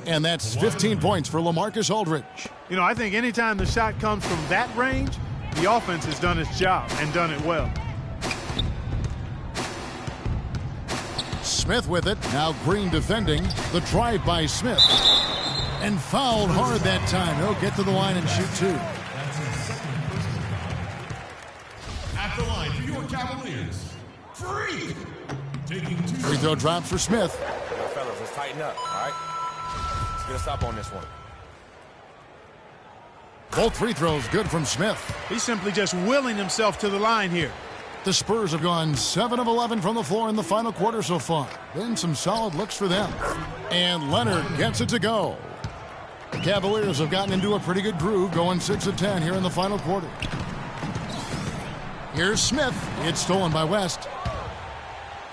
And that's 15 points for LaMarcus Aldridge. You know, I think anytime the shot comes from that range, the offense has done its job and done it well. Smith with it. Now Green defending. The drive by Smith. And fouled hard that time. He'll get to the line and shoot 2. At the line for your Cavaliers, Freak. Taking 2. Free throw drops for Smith. Yo, fellas, let's tighten up, all right? Let's get a stop on this one. Both free throws good from Smith. He's simply just willing himself to the line here. The Spurs have gone 7 of 11 from the floor in the final quarter so far. Been some solid looks for them. And Leonard gets it to go. The Cavaliers have gotten into a pretty good groove, going 6 of 10 here in the final quarter. Here's Smith. It's stolen by West.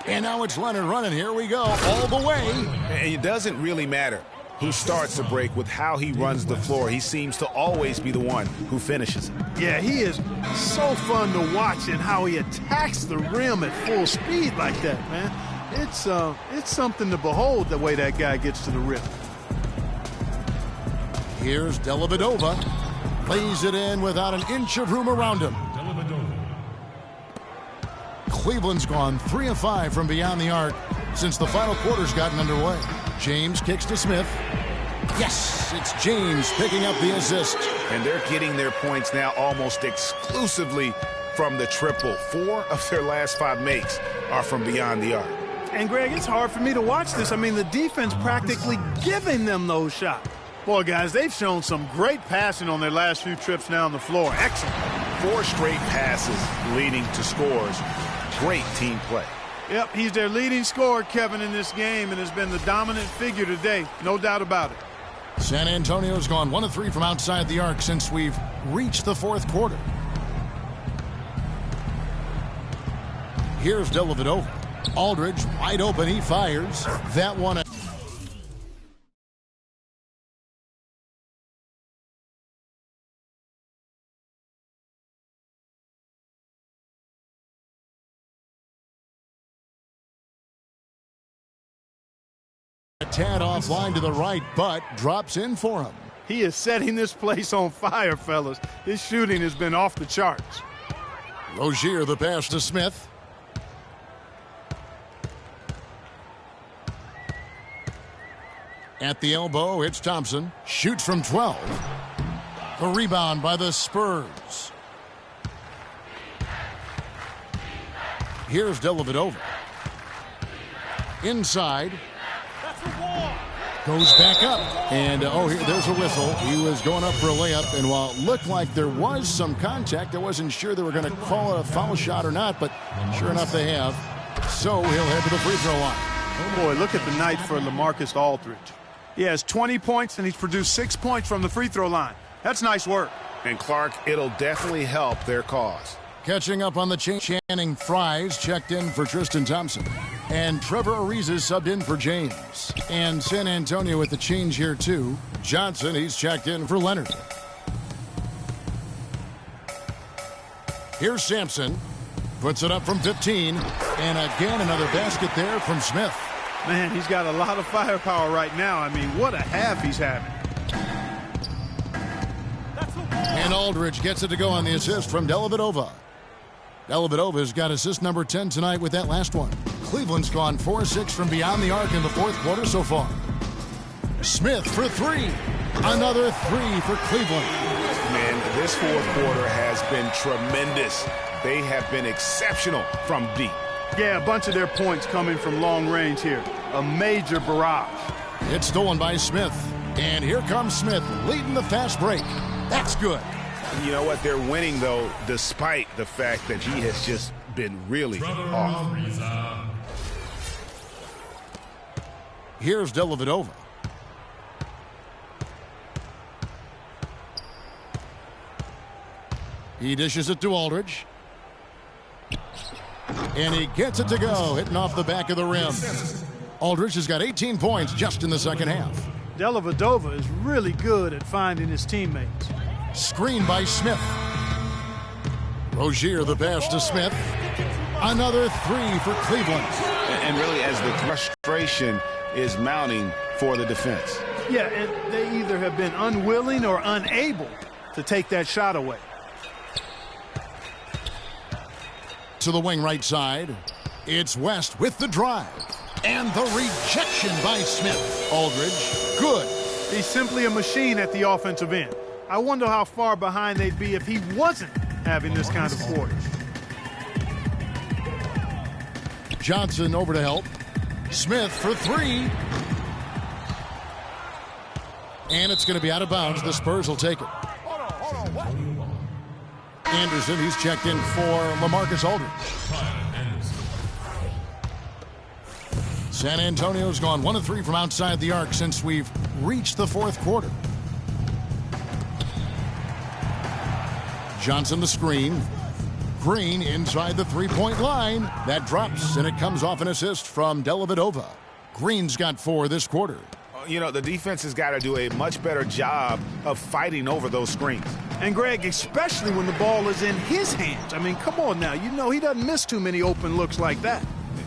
And now it's Leonard running. Here we go, all the way. And it doesn't really matter who starts the break with how he runs the floor. He seems to always be the one who finishes it. Yeah, he is so fun to watch and how he attacks the rim at full speed like that, man. It's something to behold the way that guy gets to the rim. Here's Dellavedova. Plays it in without an inch of room around him. Cleveland's gone 3 of 5 from beyond the arc since the final quarter's gotten underway. James kicks to Smith. Yes, it's James picking up the assist. And they're getting their points now almost exclusively from the triple. 4 of their last 5 makes are from beyond the arc. And, Greg, it's hard for me to watch this. I mean, the defense practically giving them those shots. Boy, guys, they've shown some great passing on their last few trips down the floor. Excellent. 4 straight passes leading to scores. Great team play. Yep, he's their leading scorer, Kevin, in this game, and has been the dominant figure today. No doubt about it. San Antonio's gone 1 of 3 from outside the arc since we've reached the fourth quarter. Here's Dellavedova. Aldridge wide open. He fires. That one. A tad offline to the right, but drops in for him. He is setting this place on fire, fellas. His shooting has been off the charts. Rozier the pass to Smith. At the elbow, it's Thompson. Shoots from 12. The rebound by the Spurs. Here's Dellavedova. Inside. Goes back up. And, there's a whistle. He was going up for a layup. And while it looked like there was some contact, I wasn't sure they were going to call it a foul shot or not. But sure enough, they have. So he'll head to the free throw line. Oh, boy, look at the night for LaMarcus Aldridge. He has 20 points, and he's produced 6 points from the free throw line. That's nice work. And, Clark, it'll definitely help their cause. Catching up on the change, Channing Fries checked in for Tristan Thompson. And Trevor Ariza subbed in for James. And San Antonio with the change here, too. Johnson, he's checked in for Leonard. Here's Sampson. Puts it up from 15. And again, another basket there from Smith. Man, he's got a lot of firepower right now. I mean, what a half he's having. And Aldridge gets it to go on the assist from Dellavedova. Dellavedova's got assist number 10 tonight with that last one. Cleveland's gone 4-6 from beyond the arc in the fourth quarter so far. Smith for 3. Another 3 for Cleveland. Man, this fourth quarter has been tremendous. They have been exceptional from deep. Yeah, a bunch of their points coming from long range here. A major barrage. It's stolen by Smith. And here comes Smith leading the fast break. That's good. You know what? They're winning, though, despite the fact that he has just been really off. Here's Dellavedova. He dishes it to Aldridge. And he gets it to go, hitting off the back of the rim. Aldridge has got 18 points just in the second half. Dellavedova is really good at finding his teammates. Screen by Smith. Rozier the pass to Smith. Another 3 for Cleveland. And really, as the frustration is mounting for the defense. Yeah, and they either have been unwilling or unable to take that shot away. To the wing right side. It's West with the drive. And the rejection by Smith. Aldridge, good. He's simply a machine at the offensive end. I wonder how far behind they'd be if he wasn't having this kind of quarter. Johnson over to help. Smith for 3. And it's going to be out of bounds. The Spurs will take it. Anderson, he's checked in for LaMarcus Aldridge. San Antonio's gone 1 of 3 from outside the arc since we've reached the fourth quarter. Johnson the screen. Green inside the three-point line. That drops, and it comes off an assist from Dellavedova. Green's got 4 this quarter. You know, the defense has got to do a much better job of fighting over those screens. And, Greg, especially when the ball is in his hands. I mean, come on now. You know he doesn't miss too many open looks like that.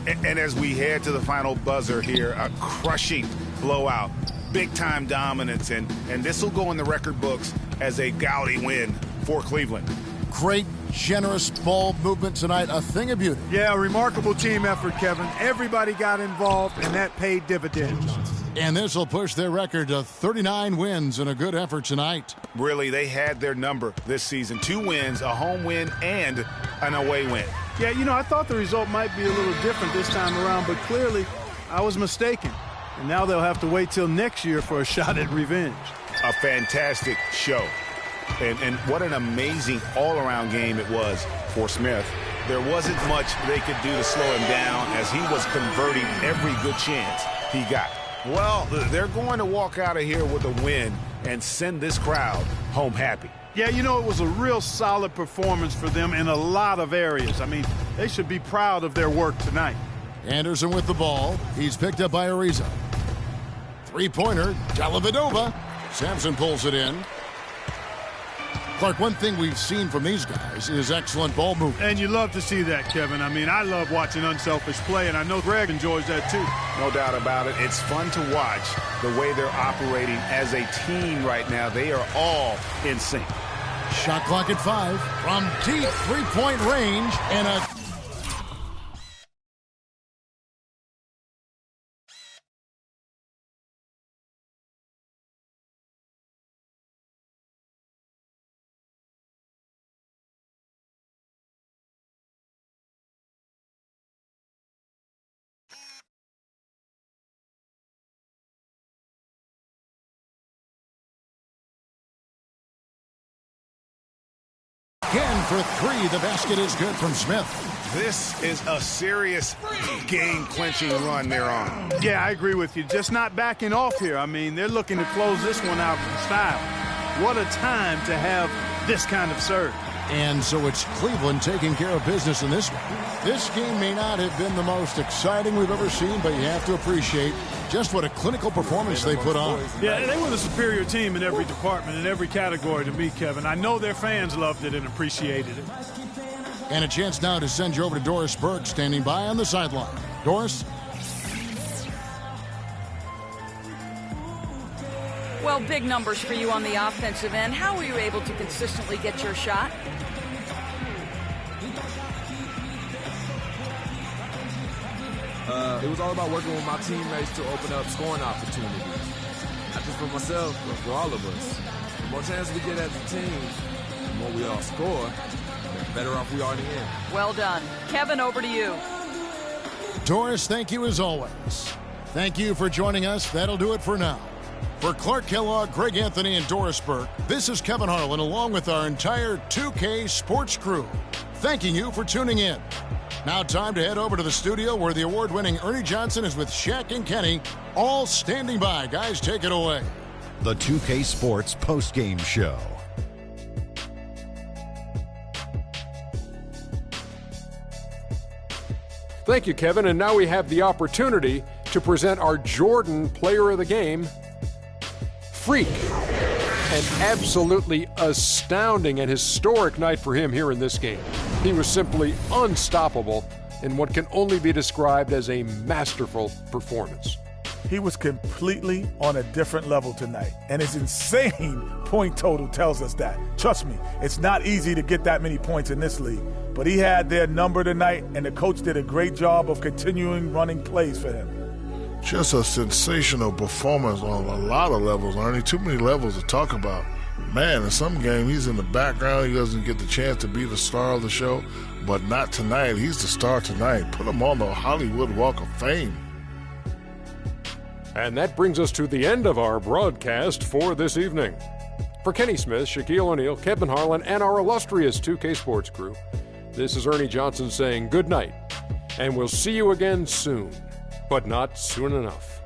And as we head to the final buzzer here, a crushing blowout, big-time dominance, and this will go in the record books as a gaudy win for Cleveland. Great, generous ball movement tonight, a thing of beauty. Yeah, a remarkable team effort, Kevin. Everybody got involved, and that paid dividends. And this will push their record to 39 wins and a good effort tonight. Really, they had their number this season. 2 wins, a home win, and an away win. Yeah, you know, I thought the result might be a little different this time around, but clearly I was mistaken. And now they'll have to wait till next year for a shot at revenge. A fantastic show. And what an amazing all-around game it was for Smith. There wasn't much they could do to slow him down as he was converting every good chance he got. Well, they're going to walk out of here with a win and send this crowd home happy. Yeah, you know, it was a real solid performance for them in a lot of areas. I mean, they should be proud of their work tonight. Anderson with the ball. He's picked up by Ariza. Three-pointer, Dellavedova. Sampson pulls it in. Clark, one thing we've seen from these guys is excellent ball movement. And you love to see that, Kevin. I mean, I love watching unselfish play, and I know Greg enjoys that too. No doubt about it. It's fun to watch the way they're operating as a team right now. They are all in sync. Shot clock at 5 from deep three-point range, and a again for 3. The basket is good from Smith. This is a serious game-clinching run they're on. Yeah, I agree with you. Just not backing off here. I mean, they're looking to close this one out in style. What a time to have this kind of serve. And so it's Cleveland taking care of business in this one. This game may not have been the most exciting we've ever seen, but you have to appreciate just what a clinical performance they put on. Yeah, they were the superior team in every department, in every category to me, Kevin. I know their fans loved it and appreciated it. And a chance now to send you over to Doris Burke, standing by on the sideline. Doris? Well, big numbers for you on the offensive end. How were you able to consistently get your shot? It was all about working with my teammates to open up scoring opportunities. Not just for myself, but for all of us. The more chances we get as a team, the more we all score, the better off we are in the end. Well done. Kevin, over to you. Doris, thank you as always. Thank you for joining us. That'll do it for now. For Clark Kellogg, Greg Anthony, and Doris Burke, this is Kevin Harlan along with our entire 2K Sports crew, thanking you for tuning in. Now time to head over to the studio where the award-winning Ernie Johnson is with Shaq and Kenny, all standing by. Guys, take it away. The 2K Sports postgame show. Thank you, Kevin. And now we have the opportunity to present our Jordan Player of the Game, Freak. An absolutely astounding and historic night for him here in this game. He was simply unstoppable in what can only be described as a masterful performance. He was completely on a different level tonight, and his insane point total tells us that. Trust me, it's not easy to get that many points in this league, but he had their number tonight, and the coach did a great job of continuing running plays for him. Just a sensational performance on a lot of levels, Ernie. Too many levels to talk about. Man, in some game, he's in the background. He doesn't get the chance to be the star of the show, but not tonight. He's the star tonight. Put him on the Hollywood Walk of Fame. And that brings us to the end of our broadcast for this evening. For Kenny Smith, Shaquille O'Neal, Kevin Harlan, and our illustrious 2K Sports crew, this is Ernie Johnson saying good night, and we'll see you again soon, but not soon enough.